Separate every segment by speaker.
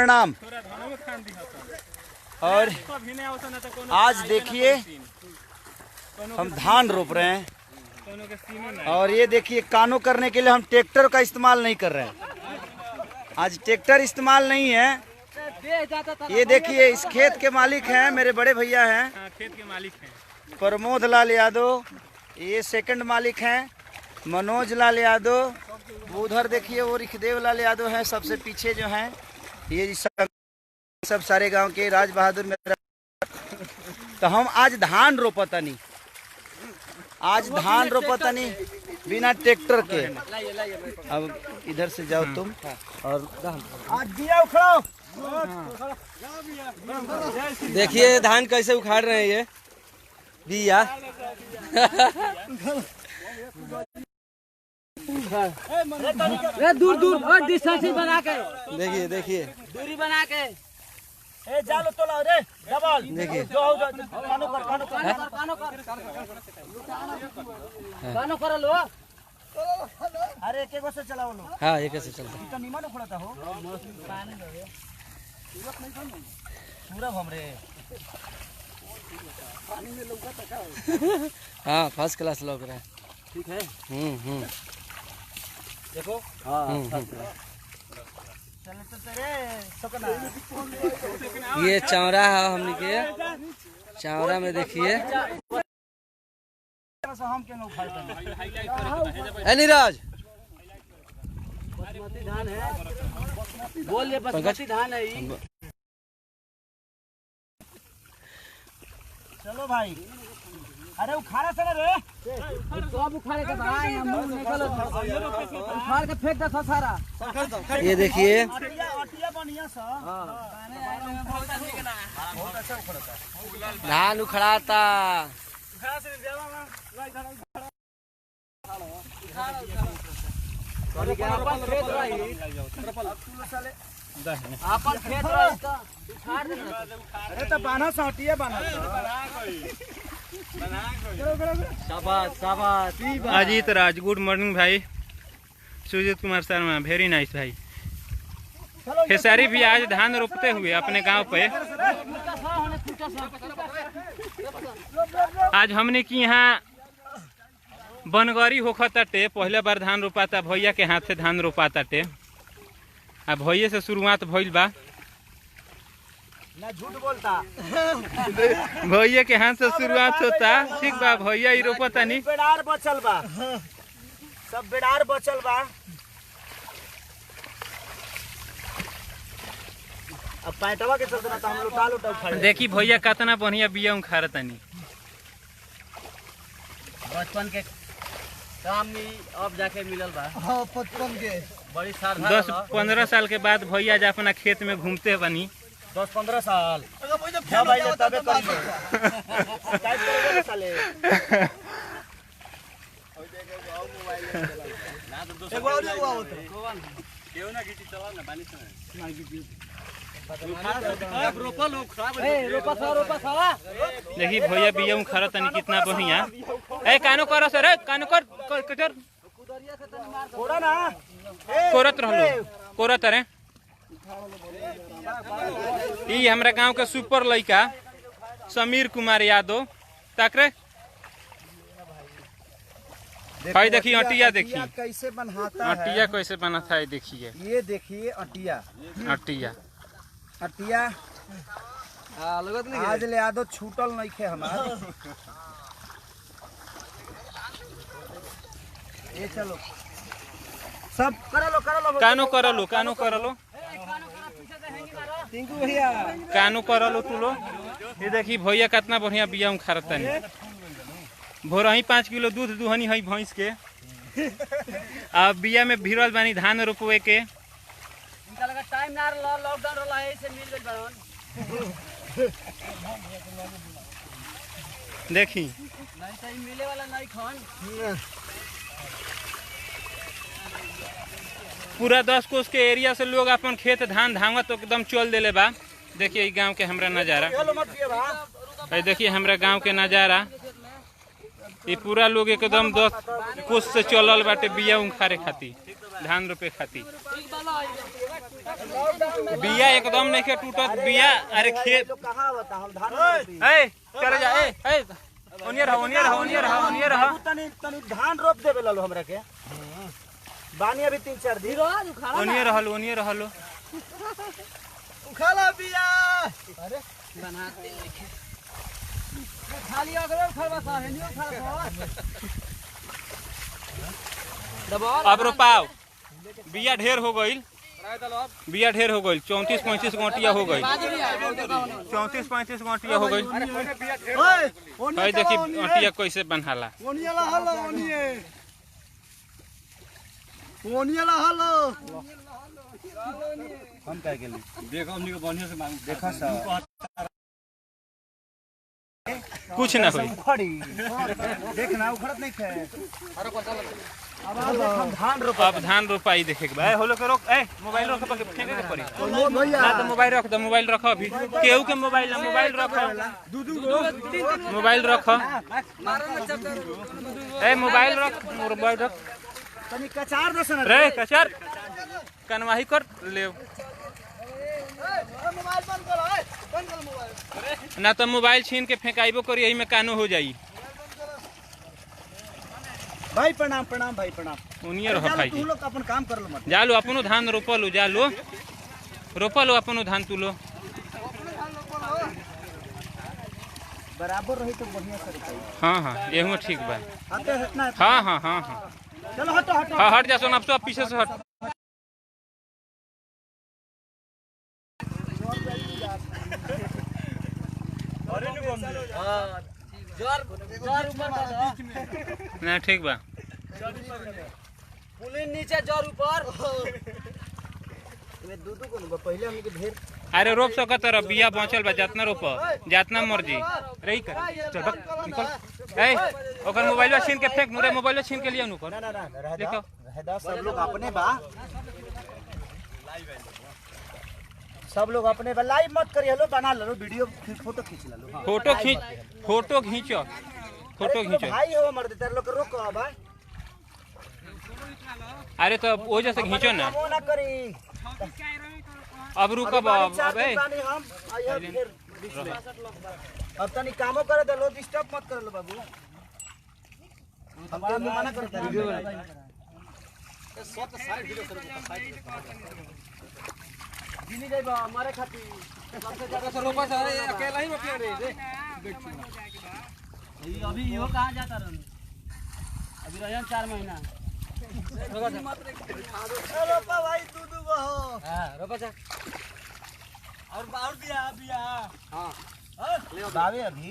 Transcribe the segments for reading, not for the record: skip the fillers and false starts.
Speaker 1: प्रणाम। और आज देखिए हम धान रोप रहे हैं और ये देखिए कानो करने के लिए हम ट्रैक्टर का इस्तेमाल नहीं कर रहे हैं। आज ट्रैक्टर इस्तेमाल नहीं है। ये देखिए इस खेत के मालिक हैं मेरे बड़े भैया हैं,
Speaker 2: खेत के मालिक हैं
Speaker 1: प्रमोद लाल यादव। ये सेकंड मालिक हैं मनोज लाल यादव। उधर देखिए वो रिखदेव लाल यादव हैं सबसे पीछे जो हैं। ये सब सारे गांव के राज बहादुर मेरा। तो हम आज धान रोपतनी, आज धान रोपतनी बिना ट्रैक्टर के। अब इधर से जाओ तुम और आज दिया उखाड़ो।
Speaker 3: देखिए धान कैसे उखाड़ रहे हैं ये बिया।
Speaker 4: दूर दूर और डिस्टेंस बना के
Speaker 3: देखिए देखिए
Speaker 4: दूरी बना के
Speaker 1: ए जालो तोला रे डबल
Speaker 3: देखिए
Speaker 1: कानो कर
Speaker 4: कानो कर लो।
Speaker 1: अरे के से चलाओ लो।
Speaker 3: हाँ ये कैसे चलता है?
Speaker 1: इतना निमन उखड़ता हो पूरा हमरे।
Speaker 3: हाँ फर्स्ट क्लास लग रहा है।
Speaker 1: ठीक है
Speaker 3: देखो
Speaker 1: चले तो तेरे सकना।
Speaker 3: ये चौरा है हमने के चौरा में देखिए
Speaker 1: हम के
Speaker 3: नीरज
Speaker 4: बासमती धान है, बोल बासमती धान है।
Speaker 1: चलो भाई। अरे उखाड़ा से रे
Speaker 4: सब उखाड़े के भाई हम मुंह निकल उखाड़ के फेंक दे सारा।
Speaker 3: ये देखिए
Speaker 1: अटिया बढ़िया सा बहुत अच्छा उखड़ता है।
Speaker 3: धान उखड़ाता।
Speaker 1: उखाड़ा से देवा
Speaker 4: अपन खेत रही अपन खेत रही तो उखाड़ दे।
Speaker 1: अरे तो बाना सा अटिया बाना
Speaker 3: शाबाश शाबाश।
Speaker 2: अजीत राज, गुड मॉर्निंग भाई। सुजीत कुमार शर्मा, वेरी नाइस भाई। खेसारी भी आज धान रोपते हुए अपने गांव पे। आज हमने की यहाँ बनगरी होखताटे, पहले बार धान रोपाता भैया के हाथ से धान रोपाताटे। अब भैया से शुरुआत भइल बा,
Speaker 1: ना झूठ बोलता।
Speaker 2: भैया के हाथ से शुरुआत होता। ठीक बा भैया ही रोपता नहीं।
Speaker 1: बेड़ार बचल बा, सब बेड़ार बचल बा। अब पैटवा के चलते ना तो हम लुटा लुटा उखाड़े।
Speaker 2: देखी भैया कितना बढ़िया बिया उखाड़तानी।
Speaker 4: बचपन के काम में अब जाके मिलल बा।
Speaker 1: हां बचपन के
Speaker 4: बड़ी सारधा
Speaker 2: 10-15 साल के बाद भैया जा अपना खेत में घूमते बनी।
Speaker 1: 10-15 साल क्या भाई ले तबे करी टाइप करेगा साले। एगो और एगो आवत केहू ना गिटी चला ना पानी से ना गिटी
Speaker 4: रोपा साला।
Speaker 2: देखी भैया बिया उखाड़तानी कितना बढ़िया। ए कानो कर सर, कानो कर कटर
Speaker 1: थोड़ा ना
Speaker 2: कोरत रहलो कोरत रे। ई हमरा गांव के सुपर लड़का समीर कुमार यादव ताकरे। भाई देखिए अटिया देखिए
Speaker 1: कैसे बनाता है।
Speaker 2: अटिया कैसे बनाता है देखिए।
Speaker 1: ये देखिए अटिया
Speaker 2: अटिया
Speaker 1: अटिया
Speaker 3: लगत नहीं
Speaker 1: आज ले आदो छूटल नहीं खे हमार। ये चलो सब
Speaker 2: कानो करलो कानो करलो
Speaker 1: टिंकू भैया
Speaker 2: कानो करलो तू लो। ये देखी भैया कितना बढ़िया बिया उखाड़तानी। भोरही 5 किलो दूध दुहनी है भैंस के। अब बिया में भिड़ल बानी धान रोपवे के।
Speaker 4: इनका लगा टाइम ना रहा, लॉकडाउन रहा है से मिल गइल बावन।
Speaker 2: देखी
Speaker 4: नहीं तो मिले वाला नहीं खान।
Speaker 2: पूरा 10 कोस के एरिया से लोग अपन खेत धान धांगत तो एकदम चल देले बा। देखिए गांव के हमरा नजारा। देखिए हमरा गांव के नजारा। ये पूरा लोग एकदम 10 कोस से चलल बाटे बिया उखारे खाती, धान रोपे खाती। बिया एकदम नहीं के टूटत बिया। अरे खेत
Speaker 1: कहाँ बता हम धान
Speaker 2: ए चले जा ए ओनियर
Speaker 1: तनी तनी धान रोप देबे लालो हमरा के बानी अभी 3-4 दिन
Speaker 2: ओनियर रहलो
Speaker 1: उखाला बिया।
Speaker 4: अरे बनाते खाली अगले खरबा सा है नहीं खरबा दबाव।
Speaker 2: अब रोपाओ। बिया ढेर हो गईल 34-35 गोटिया हो गई। 34-35 गोटिया हो गई। भाई देखी गोटिया कैसे बनाला।
Speaker 1: हम क्या के देखो हमनी के बढ़िया से मांग देखा सा
Speaker 2: कुछ ना होई।
Speaker 1: उखड़ी देखना उखड़त नहीं खे। अब
Speaker 2: धान रोपाई देखे के भाई होलो के रोक ए मोबाइल रख के फेंके के पड़ी ना तो मोबाइल रख दो। मोबाइल रख अभी केहू के मोबाइल रख मोबाइल रख ए मोबाइल रख
Speaker 1: तनी कचार दसन
Speaker 2: रे कचर कनवाही कर ले
Speaker 1: मोबाइल बंद कर मोबाइल
Speaker 2: ना तो मोबाइल छीन के फेंकाइबो करी यही में कानो हो जाई।
Speaker 1: भाई प्रणाम प्रणाम भाई प्रणाम।
Speaker 2: उनियर हो भाई
Speaker 1: तू लोग अपन काम कर लो मत
Speaker 2: जा लो अपनो धान रोप लो जा लो रोप लो अपनो धान तू लो
Speaker 1: बराबर रही तो बढ़िया से।
Speaker 2: हाँ एहू ठीक बा।
Speaker 1: हटे हटना
Speaker 2: हाँ
Speaker 1: चलो हटो हटो
Speaker 2: हाँ हट जा सोना अब सब पीछे से हट।
Speaker 4: जर ऊपर
Speaker 2: ना ठीक बा।
Speaker 4: पुलिन नीचे जर ऊपर
Speaker 1: में दूध को पहले हमनी के ढेर
Speaker 2: अरे रोप सकत रह बिया बचल बा जितना रोप जितना मर्जी रही कर चल बक निकल ए ओकर मोबाइल छीन के फेंक मुरे मोबाइल छीन के लिया नु कर
Speaker 1: ना
Speaker 2: देखो
Speaker 1: रहदा सब लोग अपने बा सब लोग अपने बा लाइव मत करिए लो बना लो वीडियो फोटो खींच लो
Speaker 2: फोटो खींचो
Speaker 1: भाई हो मर तेरे लोग रोको भाई।
Speaker 2: अरे तो वो जैसे खींचो ना
Speaker 1: ना करी
Speaker 2: अब रुकब अब ए
Speaker 1: हम आइए फिर बीच में अब तनी कामो करे दे लो डिस्टर्ब मत कर लो बाबू। हम काम मना करते हैं वीडियो
Speaker 4: जिनी जाई बा मारे खाती सबसे ज्यादा से रोपा से अकेला ही रोपिया रे अभी यो कहां जाता रहन अभी रहन 4 महीना
Speaker 1: रोपा भाई दूध हो
Speaker 4: हां रोपा जा और बिया हां
Speaker 1: बावे अभी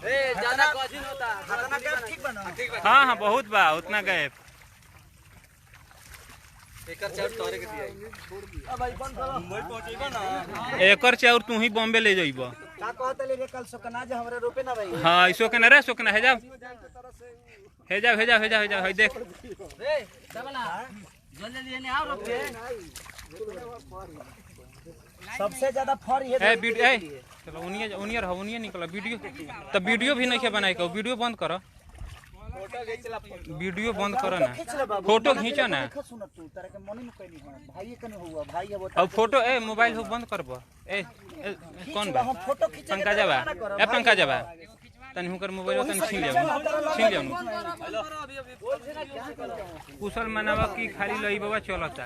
Speaker 4: ए ज्यादा कठिन होता
Speaker 1: खाना के ठीक बनो।
Speaker 2: हाँ बहुत बा उतना गए
Speaker 4: एकर चार तोरे के दिया
Speaker 1: भाई बंद करो मुंबई पहुंचेगा ना
Speaker 2: एकर चाउर तू ही बॉम्बे ले जाइबो
Speaker 1: का कहते ले कल सोकना जे हमरे रोपे ना भाई।
Speaker 2: हाँ इसो के ना रे सोकना है जाओ है देख
Speaker 4: रे डबला जल्दी लेने आओ रोप के
Speaker 1: सबसे ज्यादा फर ये
Speaker 2: ए वीडियो ए चलो उनियर निकला वीडियो तो वीडियो भी नहीं के बनाए को वीडियो बंद करो वीडियो बंद करो ना फोटो खींचो ना
Speaker 1: सुन तू तारे के मनी में कहनी है भाई कने हुआ भाई है वो
Speaker 2: अब फोटो ए मोबाइल हो बंद करबो ए कौन बा
Speaker 1: हम फोटो खींचे
Speaker 2: पंकज बा ए पंकज बा तनी हुकर मोबाइल तनी छीन लियो कुशल मनावा की खाली लई बाबा चलता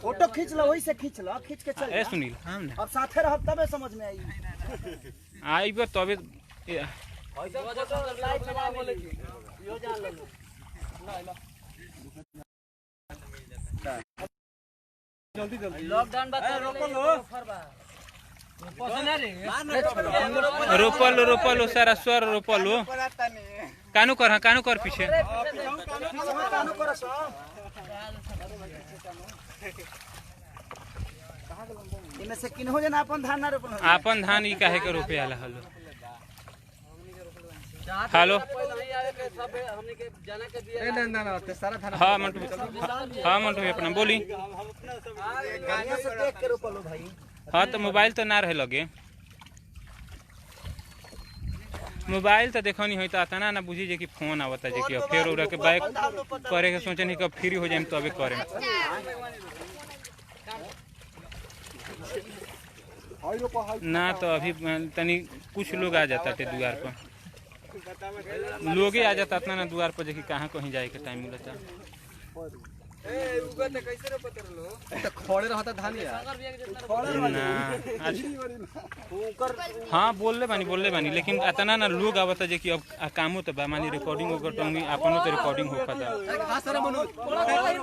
Speaker 1: फोटो खींच लो वही से खींच लो खींच के चल
Speaker 2: ए सुनील
Speaker 1: अब साथे रह तबे समझ में आई
Speaker 2: आइबो तबे
Speaker 4: लाइट लगा बोले यो जान लो जल्दी लॉकडाउन बता रोपल
Speaker 2: रोपलो सारा स्वर रोपलो कानू कर पीछे
Speaker 1: इनमें से किन हो जना अपन धान ना रोपल
Speaker 2: आपन धान ई काहे के रोपे आला हलो हेलो हाँ मंटू अपना बोली
Speaker 1: से देख के रोपल भाई।
Speaker 2: हाँ तो मोबाइल तो ना रहे लगे मोबाइल तो देखो नहीं होता तना ना बुझी जे कि फोन आवता जे कि फिर उरा के बैक करे के सोचे नहीं कि फ्री हो जाए तो अबे करे ना तो अभी तनी कुछ लोग आ जाता थे द्वार पर लोग ही आ जाता ना द्वार पर जे कि कहाँ कहीं जाए के टाइम मिलता
Speaker 3: खड़े रहता धान
Speaker 2: ना हाँ बोल ले बानी लेकिन अतना ना लोग आवता जे कि अब कामो तो बा मानी रिकॉर्डिंग होकर तो अपनो तो रिकॉर्डिंग हो पाता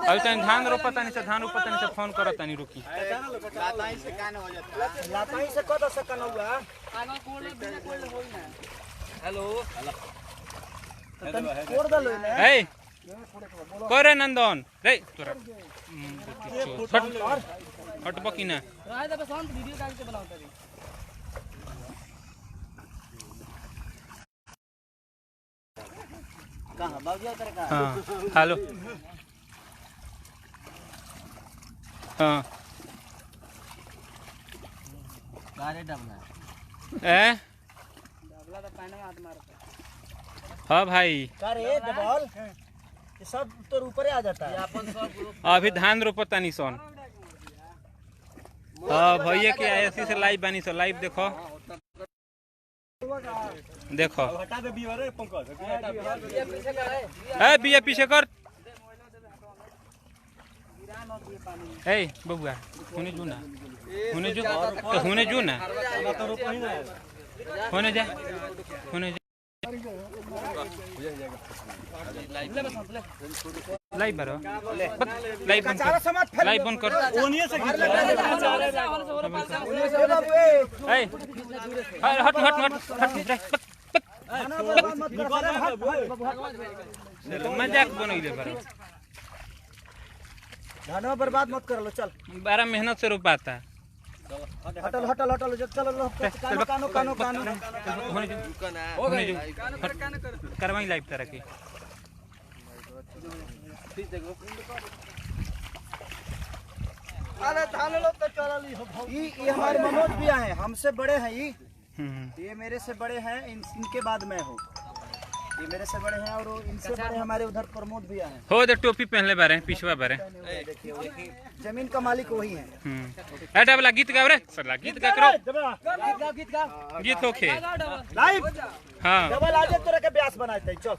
Speaker 2: अभी तनी धान रोपता नहीं से फोन करता नहीं रुकी
Speaker 3: हेलो
Speaker 2: ए करे नंदन रे तोरा हट बकी ना
Speaker 4: वीडियो डाल के बनाओ तभी कहां भाग जाओ तेरे का
Speaker 2: हां हेलो हां
Speaker 4: गाड़ी डबला
Speaker 2: ए
Speaker 4: डबला तो पानी में हाथ मारता
Speaker 2: हां भाई
Speaker 1: अरे डबल ये सब तो ऊपर आ जाता है
Speaker 2: अभी धान रोपता नहीं सोन हाँ भैया के ऐसी से लाइव बनी सो लाइव देखो ए बिया पीछे कर ए बबुआ होने जो ना होने जा लाइव बरो लाइव बंद कर ओनिए से हट मजाक बनइले बरो
Speaker 1: धनवा बर्बाद मत कर लो चल
Speaker 2: बड़ा मेहनत से रोपाता
Speaker 1: हटल चलो कानो
Speaker 2: करवाई लाइव तरह की
Speaker 1: अरे धान लो तो चलली ये हमारे मनोज भैया हैं हमसे बड़े हैं ये मेरे से बड़े हैं इनके बाद मैं हूँ ये मेरे से बड़े हैं और इनसे बड़े हमारे उधर प्रमोद भैया हैं
Speaker 2: हो दे टोपी पहनले बारे पिछवा बारे
Speaker 1: जमीन का मालिक वही है
Speaker 2: एटा वाला गीत गाओ रे सरला गीत गा करो गीत होखे
Speaker 1: लाइव
Speaker 2: हां
Speaker 1: डबल आजे तोरा के ब्यास बनाते चल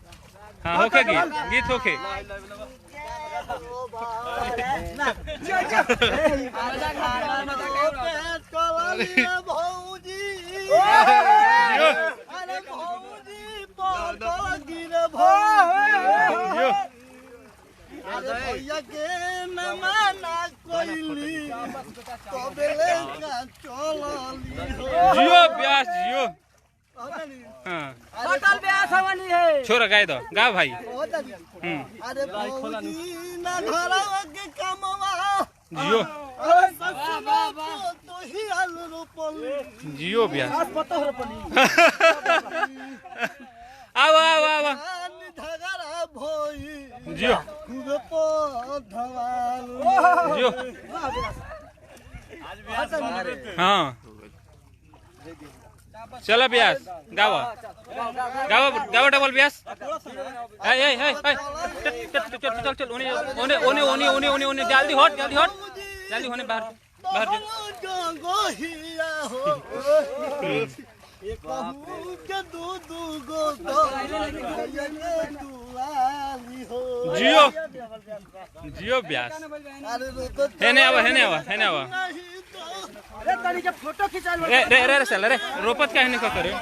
Speaker 2: हां होखे गीत होखे
Speaker 1: भैया के न माना कोइली तबेले का चलली
Speaker 2: जियो ब्यास जियो हां
Speaker 4: होटल ब्यास हवनी है
Speaker 2: छोरा गाय दो गाओ भाई
Speaker 1: अरे भौजी ना घरवा के कामवा
Speaker 2: जियो
Speaker 1: तो ही आल रोपली
Speaker 2: जियो ब्यास
Speaker 1: पता हो रोपली
Speaker 2: आओ
Speaker 1: धगरा भोई
Speaker 2: जियो
Speaker 1: खूबे पधवाल
Speaker 2: जियो हाँ चलो ब्यास गाओ डबल ब्यास चल ओने जल्दी हट होने बाहर जियो ब्यास हेने आवा
Speaker 1: फोटो खिंचा
Speaker 2: रे चल रे रोपत काहे नहीं करे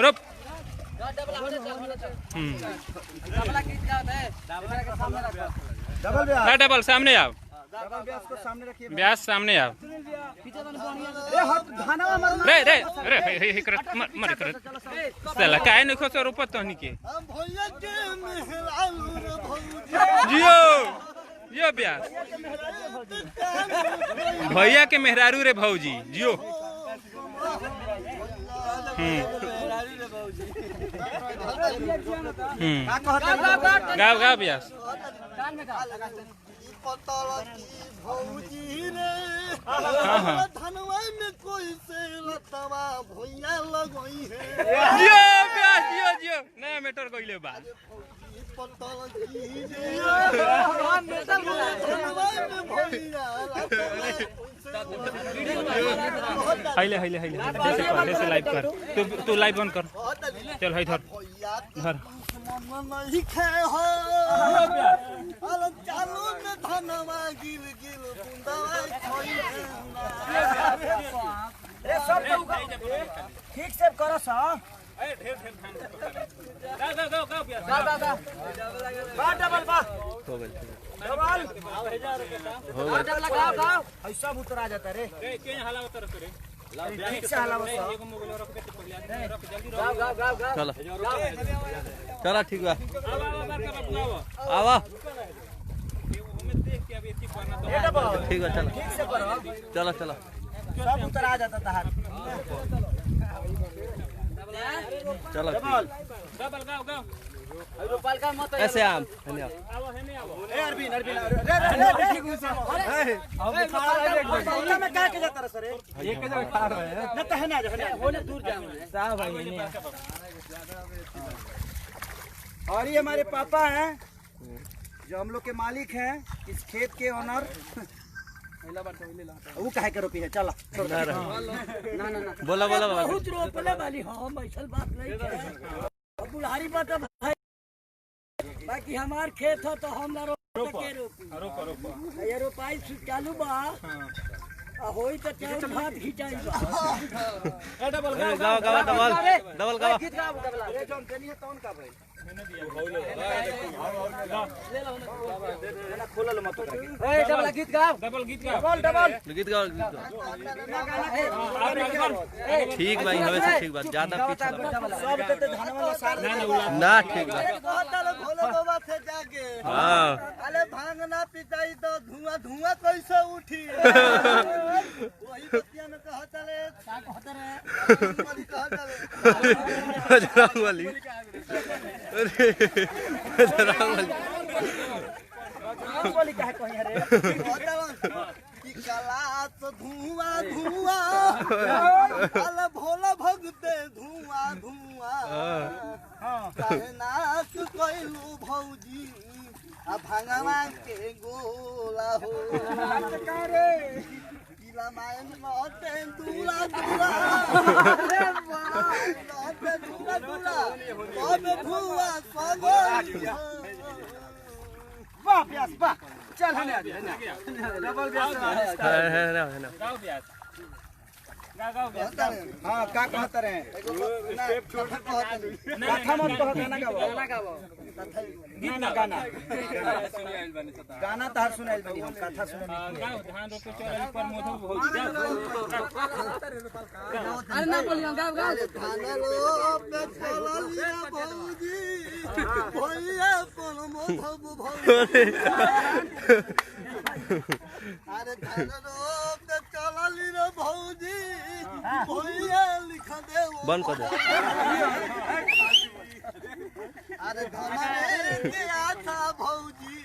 Speaker 2: रोप डबल सामने आओ ब्यास सामने आओ रे मर कर चल काहे नहीं खोस रोपत तहनी के जियो ब्यास भैया के मेहरारू रे भौजी जियो गाओ ब्यास
Speaker 1: धनवा में
Speaker 5: कोई से लतवा भुइया लगई है
Speaker 2: जियो ब्यास जियो जियो नया मेटर कइले बा
Speaker 5: पटल की भुइया
Speaker 2: हाइले हाइले हाइले ऐसे लाइव कर तू लाइव बंद कर चल हाय धर धर
Speaker 5: नहीं खे हो अरे चालू में धनवा गिल गिल बुंदवा खोई
Speaker 1: ए सब ठीक से करो सब डबल बा
Speaker 3: हो गइल
Speaker 1: डबल
Speaker 3: हो गइल
Speaker 1: डबल लगाओ गाओ सब उतर आ जाता रे
Speaker 2: के हाला उतर करे
Speaker 1: ठीक से हलाओ सब
Speaker 2: एगो मोबाइल रख के पहले रख जल्दी
Speaker 1: गाओ गाओ गाओ गाओ
Speaker 3: चलो चलो ठीक बा
Speaker 2: आवा
Speaker 3: आवा
Speaker 2: हमें देख के अब एती करना तो
Speaker 1: ए डबल
Speaker 3: ठीक बा चलो
Speaker 1: ठीक से करो
Speaker 3: चलो चलो
Speaker 1: सब उतर आ जाता तहार
Speaker 3: चलो
Speaker 1: डबल
Speaker 2: डबल गाओ गाओ
Speaker 4: रूपाल का मत
Speaker 3: ऐसे आम धन्यवाद
Speaker 2: आवो हेने आवो
Speaker 1: ए अरविंद अरविंद रे ठीक से अब खड़ा में का के जाता रे सर एक जगह खड़ा रहे न त है ना होने दूर जाओ साहब भाई ने और ये हमारे पापा हैं जो हम लोग के मालिक हैं इस खेत के ओनर वो काहे के रोपी है चला
Speaker 3: ना
Speaker 4: ना ना ना
Speaker 3: बोला बोला बाबा
Speaker 4: बहुत रोपले वाली हम ऐसा बात नहीं है बुढ़ारी बात भाई बाकी हमार खेत हो तो हम ना रोप के रोपी
Speaker 2: रोको रोको
Speaker 4: ये रोपाई चालू बा होई तो चार भात खिंचाई बा
Speaker 2: ए डबल
Speaker 3: गाओ गाओ डबल डबल गाओ
Speaker 1: गीत गाओ डबल रे जोन देनी है तौन का भाई खोलल मत
Speaker 4: ए डबल गीत गाओ
Speaker 2: डबल गीत गाओ
Speaker 1: डबल डबल
Speaker 3: गीत गाओ ठीक भाई हमेशा ठीक बात ज्यादा पीछे
Speaker 1: सब ते धान वाला सार
Speaker 3: ना ठीक बात
Speaker 5: कहता लो भोले बाबा से जाके
Speaker 3: हां
Speaker 5: अरे भांग ना पिटाई तो धुआं धुआं कैसे उठी वही बतिया में कहता ले कहता रे
Speaker 3: बजरंग वाली अरे बजरंग वाली
Speaker 1: बोली काहे कहि रे
Speaker 5: कि कलास धुआं धुआं अरे भोला भगते धुआं धुआं काहे नाच कइलू भौजी आ भांगवा के गोला हो किला मायन लौटे दूला दूला अरे लौटे दूला दूला कब धुआं सगोलिया
Speaker 1: वाह प्यास वाह चल हने आ डबल प्यास
Speaker 3: है ना
Speaker 2: गाओ ब्यास गाओ ब्यास
Speaker 1: हां का कहत रहे
Speaker 5: स्टेप छोड़ के
Speaker 1: कथा मत कह गाना गाओ गीत ना गाना गाना तार सुनाइल बनी हम कथा सुने
Speaker 2: गाओ धान रोपे चल पर मोधो बहुत
Speaker 4: अरे ना बोलियो गाओ गाओ
Speaker 5: धानलो पे चललिया भौजी भैया कोन मोधब भौजी अरे धानलो पे चलली रे भौजी भैया लिख दे
Speaker 3: बंद कर दे
Speaker 5: अरे धनरे के आता भौजी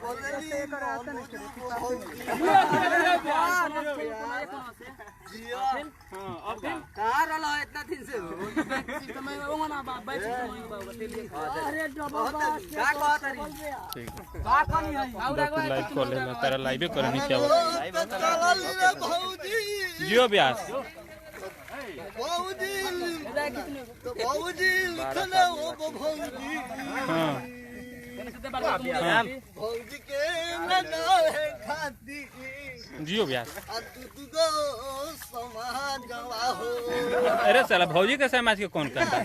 Speaker 5: बोलली भौजी जिया
Speaker 2: अब गाओ
Speaker 4: कहां रहलो इतना दिन से समय ओंगना बा बैठ अरे डबल का कहत रही का कनी है
Speaker 2: तू लाइव कर लेना तेरा लाइव करे नीचे आओ
Speaker 5: चलली रे भौजी
Speaker 2: जियो ब्यास
Speaker 5: भौजी तो भौजी लिखले ओ भौजी
Speaker 2: हां
Speaker 5: भौजी के ना है खाती
Speaker 2: जियो ब्यास
Speaker 5: तू गो समाजवा हो
Speaker 2: अरे साला भौजी के समाज के कौन करता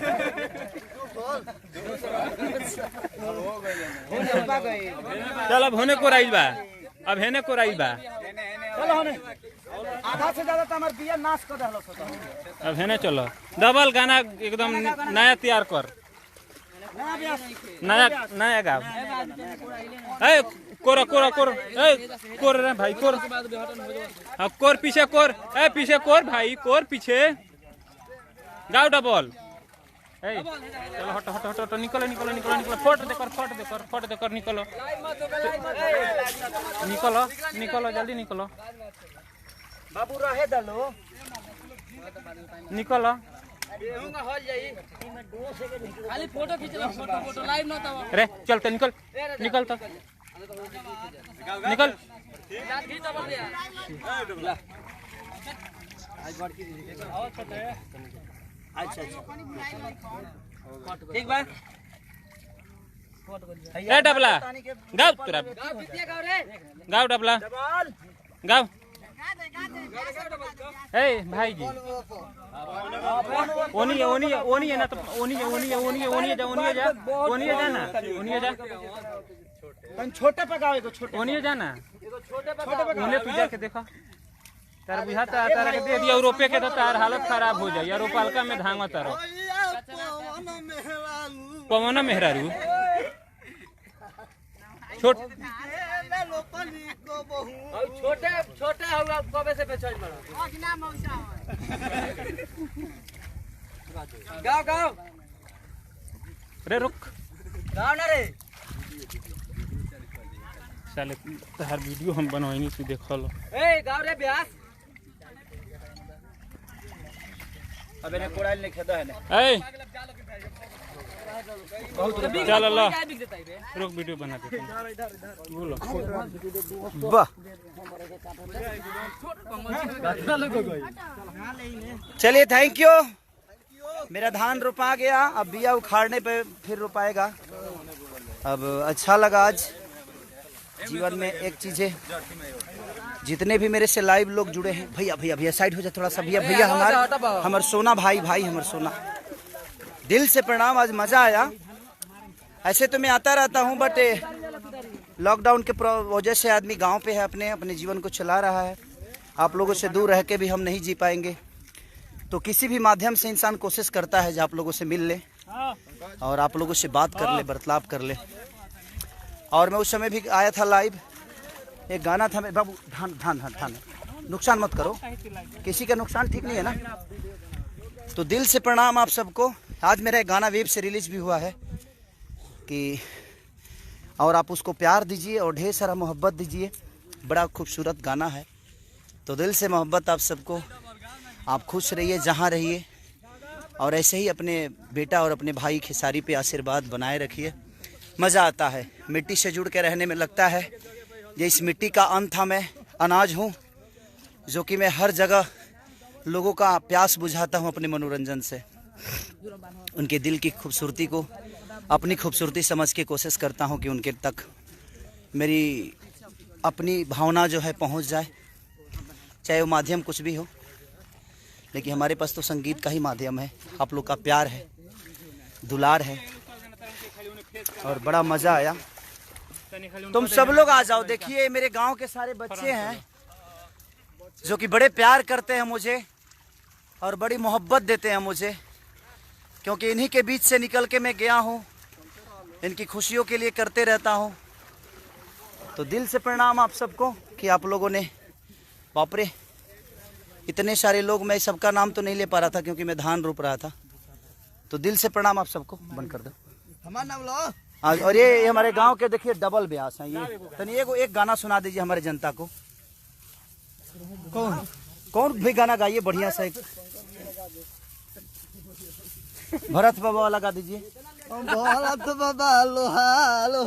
Speaker 2: चल अब होने को राइल बा अब हेने को राइल बा
Speaker 1: चलो होने आधा से ज्यादा तो हमार बिया नाश कर रहलो सोता
Speaker 2: अब हेने चलो डबल गाना एकदम नया तैयार कर
Speaker 1: नया ब्यास
Speaker 2: नया नया गाओ ए कोर कोर कोर ए कोर रे भाई कोर अब कोर पीछे कोर ए पीछे कोर भाई कोर पीछे गाओ डबल ए चलो हट हट हट निकलो निकलो निकलो निकलो फोट दे कर निकलो निकलो निकलो जल्दी निकलो
Speaker 1: बाबू रहे दलो
Speaker 2: निकल
Speaker 4: खाली फोटो खींच लो, फोटो लाइव ना तब
Speaker 2: रे चलते निकल निकल तो निकल
Speaker 4: याद खींच तब दिया
Speaker 1: अच्छा
Speaker 4: ठीक बा
Speaker 2: ए डबला गाओ तोरा
Speaker 4: कितने गाँव रे
Speaker 2: गाओ डबला गाओ ए भाई जी ओनी है ना तो ओनी जा
Speaker 1: छोटे पे गावे को छोटे
Speaker 2: ओनी जा ना ओने तू जाके देखो तार बुझाता तारा के दे दिया रोपे के तो तार हालत खराब हो जाए यार रोपालका में धांगा तारो पवन मेहरारू छोट
Speaker 4: छोटे छोटे होगा कबे से बेचल बड़ा गाँव गाँव
Speaker 2: रे रुक
Speaker 4: गाँव ना रे
Speaker 2: साले हर वीडियो हम बनवाइनी तू देखो लो
Speaker 4: ए गाँव रे ब्यास
Speaker 1: अबे ने कोड़ाइल ने खेदा है ना
Speaker 2: ए चल लो
Speaker 4: क्या बिक देता है बे
Speaker 2: रुक वीडियो बना देते हैं बोलो
Speaker 1: वाह चलिए थैंक यू। मेरा धान रोपा गया, अब बिया उखाड़ने पे फिर रोपाएगा। अब अच्छा लगा आज जीवन में एक चीज है, जितने भी मेरे से लाइव लोग जुड़े हैं, भैया भैया भैया साइड हो जाए थोड़ा सा, भैया भैया हमार सोना भाई भाई हमार सोना, दिल से प्रणाम। आज मजा आया। ऐसे तो मैं आता रहता हूँ बट लॉकडाउन के वजह से आदमी गांव पे है, अपने अपने जीवन को चला रहा है। आप लोगों से दूर रह के भी हम नहीं जी पाएंगे, तो किसी भी माध्यम से इंसान कोशिश करता है जो आप लोगों से मिल ले और आप लोगों से बात कर ले, बर्ताव कर ले। और मैं उस समय भी आया था लाइव, एक गाना था, बाबू धान धान धान धान नुकसान मत करो, किसी का नुकसान ठीक नहीं है ना। तो दिल से प्रणाम आप सबको। आज मेरा एक गाना वेब से रिलीज भी हुआ है कि और आप उसको प्यार दीजिए और ढेर सारा मोहब्बत दीजिए। बड़ा खूबसूरत गाना है, तो दिल से मोहब्बत आप सबको। आप खुश रहिए जहाँ रहिए, और ऐसे ही अपने बेटा और अपने भाई खेसारी पे आशीर्वाद बनाए रखिए। मज़ा आता है, मिट्टी से जुड़ के रहने में लगता है ये इस मिट्टी का अन्न था। मैं अनाज हूँ जो कि मैं हर जगह लोगों का प्यास बुझाता हूँ अपने मनोरंजन से। उनके दिल की खूबसूरती को अपनी खूबसूरती समझ के कोशिश करता हूँ कि उनके तक मेरी अपनी भावना जो है पहुँच जाए, चाहे वो माध्यम कुछ भी हो। लेकिन हमारे पास तो संगीत का ही माध्यम है, आप लोग का प्यार है, दुलार है, और बड़ा मज़ा आया। तुम सब लोग आ जाओ। देखिए मेरे गांव के सारे बच्चे हैं जो कि बड़े प्यार करते हैं मुझे और बड़ी मोहब्बत देते हैं मुझे, क्योंकि इन्हीं के बीच से निकल के मैं गया हूँ, इनकी खुशियों के लिए करते रहता हूँ। तो दिल से प्रणाम आप सबको कि आप लोगों ने, बाप रे इतने सारे लोग, मैं सबका नाम तो नहीं ले पा रहा था क्योंकि मैं धान रोप रहा था। तो दिल से प्रणाम आप सबको। बंद कर दो
Speaker 5: हमारा नाम लो।
Speaker 1: आज। और ये हमारे गांव के देखिए डबल ब्यास हैं ये। तनी एक गाना सुना दीजिए हमारे जनता को। कौन कौन भी गाना गाइए बढ़िया सा, एक भरत बाबा वाला गा दीजिए।
Speaker 5: भरत बाबा लोहालो,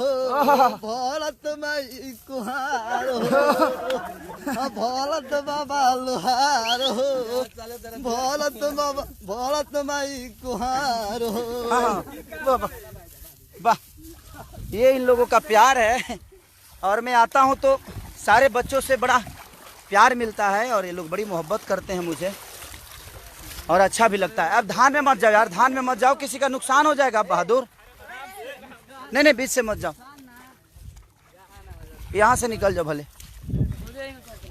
Speaker 5: भरत माई कुहारो, भरत बाबा लोहारो, भरत माई कुहारो।
Speaker 1: वाह, ये इन लोगों का प्यार है। और मैं आता हूँ तो सारे बच्चों से बड़ा प्यार मिलता है और ये लोग बड़ी मोहब्बत करते हैं मुझे, और अच्छा भी लगता है। अब धान में मत जाओ यार, धान में मत जाओ, किसी का नुकसान हो जाएगा बहादुर। नहीं नहीं, बीच से मत जाओ, यहाँ से निकल जाओ भले।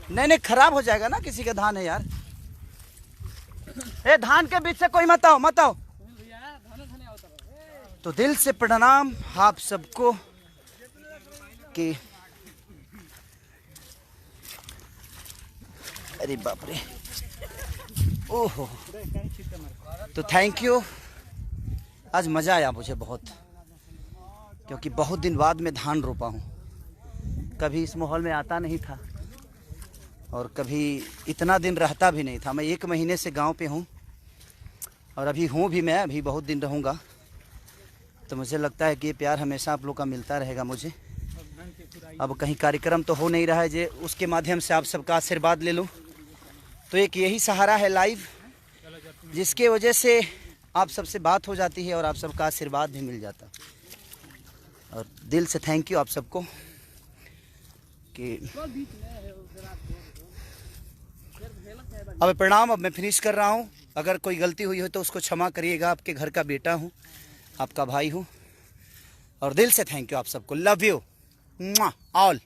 Speaker 1: नहीं नहीं, खराब हो जाएगा ना, किसी का धान है यार। ए धान के बीच से कोई मत आओ, मत आओ। तो दिल से प्रणाम आप सबको कि अरे बाप रे, ओहो। तो थैंक यू। आज मज़ा आया मुझे बहुत, क्योंकि बहुत दिन बाद मैं धान रोपा हूँ। कभी इस माहौल में आता नहीं था, और कभी इतना दिन रहता भी नहीं था। मैं 1 महीने से गांव पे हूँ और अभी हूँ भी मैं, अभी बहुत दिन रहूँगा। तो मुझे लगता है कि ये प्यार हमेशा आप लोग का मिलता रहेगा मुझे। अब कहीं कार्यक्रम तो हो नहीं रहा है जे उसके माध्यम से आप सबका आशीर्वाद ले लूँ। तो एक यही सहारा है लाइव, जिसके वजह से आप सबसे बात हो जाती है और आप सबका आशीर्वाद भी मिल जाता। और दिल से थैंक यू आप सबको कि अब प्रणाम। अब मैं फिनिश कर रहा हूँ। अगर कोई गलती हुई हो तो उसको क्षमा करिएगा। आपके घर का बेटा हूँ, आपका भाई हूँ, और दिल से थैंक यू आप सबको। Love you all.